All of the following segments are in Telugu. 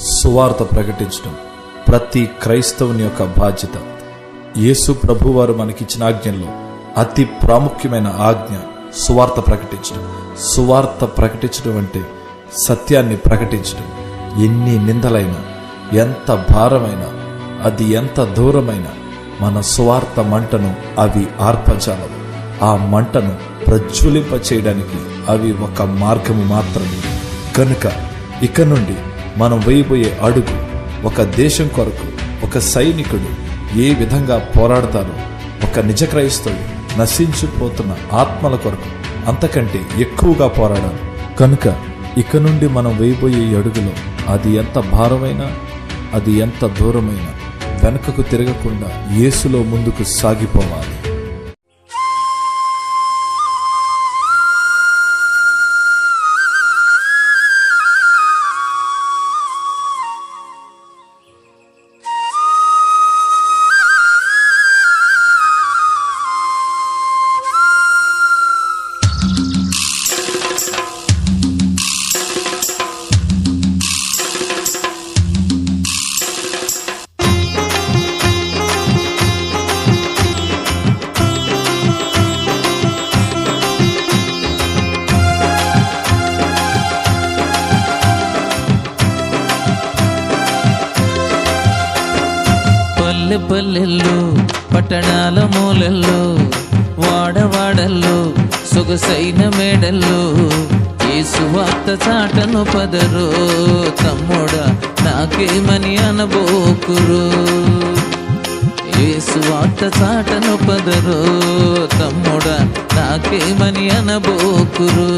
సువార్త ప్రకటించడం ప్రతి క్రైస్తవుని యొక్క బాధ్యత. యేసు ప్రభువారు మనకిచ్చిన ఆజ్ఞల్లో అతి ప్రాముఖ్యమైన ఆజ్ఞ సువార్త ప్రకటించడం. సువార్త ప్రకటించడం అంటే సత్యాన్ని ప్రకటించడం. ఎన్ని నిందలైనా, ఎంత భారమైనా, అది ఎంత దూరమైనా మన సువార్త మంటను అవి ఆర్పజాలవు. ఆ మంటను ప్రజ్వలింప చేయడానికి అవి ఒక మార్గము మాత్రమే. కనుక ఇక నుండి మనం వేయబోయే అడుగు ఒక దేశం కొరకు ఒక సైనికుడు ఏ విధంగా పోరాడతారో, ఒక నిజ క్రైస్తవుడు నశించిపోతున్న ఆత్మల కొరకు అంతకంటే ఎక్కువగా పోరాడాలి. కనుక ఇక నుండి మనం వేయబోయే అడుగులో అది ఎంత భారమైనా, అది ఎంత దూరమైనా వెనుకకు తిరగకుండా యేసులో ముందుకు సాగిపోవాలి. పల్లెల్లో పట్టణాల మూలల్లో వాడవాడల్లో సొగసైన మేడల్లో యేసు వార్త చాటను పదరో తమ్ముడా నాకేమని అనబోకురు. యేసు వార్త చాటను పదరో తమ్ముడా నాకేమని అనబోకురు.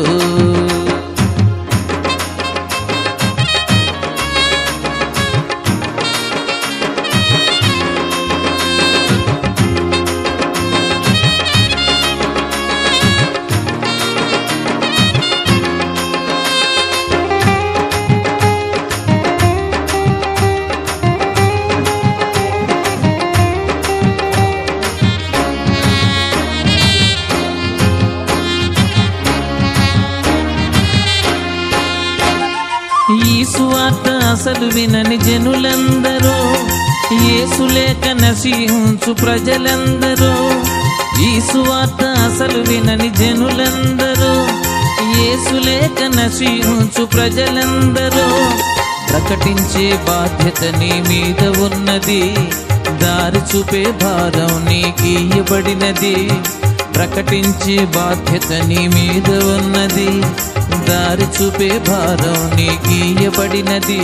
ఈ సువార్త అసలు వినని జనులందరూ, యేసు లేక నశించు ప్రజలందరూ. ఈ సువార్త అసలు వినని జనులందరూ, యేసు లేక నశించు ప్రజలందరూ. ప్రకటించే బాధ్యత నీ మీద ఉన్నది, దారి చూపే భారం నీకియ్యబడినది. ప్రకటించే బాధ్యత నీ మీద ఉన్నది, దారి చూపే భారం నీకియ్యబడినది.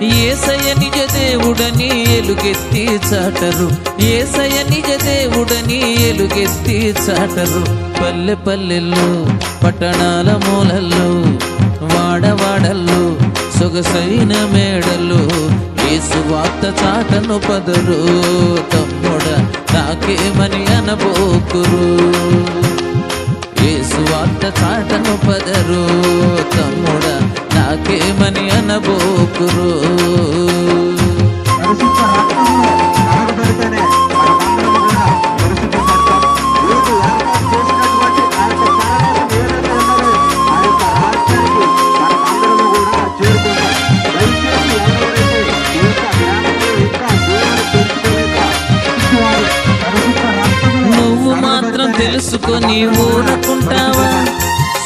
యేసయ్య నిజ దేవుడని ఎలుగెత్తి చాటరు, యేసయ్య నిజ దేవుడని ఎలుగెత్తి చాటరు. పల్లె పల్లెల్లో పట్టణాల మూలల్లో వాడవాడల్లో సొగసైన మేడల్లో యేసు వార్త చాటను పదరు తమ్ముడా నాకేమని అనబోకురు. యేసు వార్త చాటను పదరు తమ్ముడా నాకేమని అనబోకురు. నువ్వు మాత్రం తెలుసుకొని ఊరకుంటావా?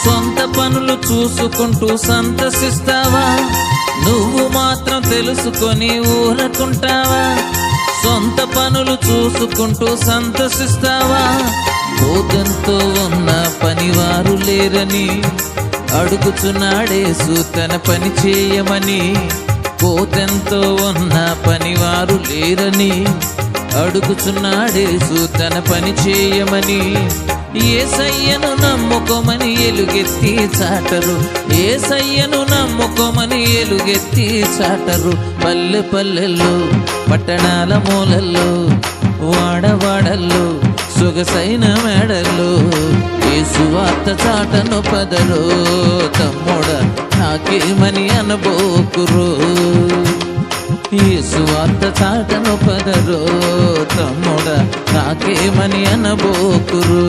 సొంత పనులు చూసుకుంటూ సంతసిస్తావా? నువ్వు మాత్రం తెలుసుకొని ఊరకుంటావా? సొంత పనులు చూసుకుంటూ సంతసిస్తావా? కోతంతో ఉన్న పనివారు లేరని అడుగుచున్నాడేసు తన పని చేయమని. కోతంతో ఉన్న పనివారు లేరని అడుగుచున్నాడేసు తన పని చేయమని. యేసయ్యను నమ్ముకోమని ఎలుగెత్తి చాటరు, యేసయ్యను నమ్ముకోమని ఎలుగెత్తి చాటరు. పల్లె పల్లెల్లో పట్టణాల మూలల్లో వాడవాడల్లో సొగసైన మేడల్లో యేసు వార్త చాటను పదరు తమ్ముడా నాకేమని అనబోకురు. యేసు వార్త చాటను పదరు తమ్ముడా నాకేమని అనబోకురు.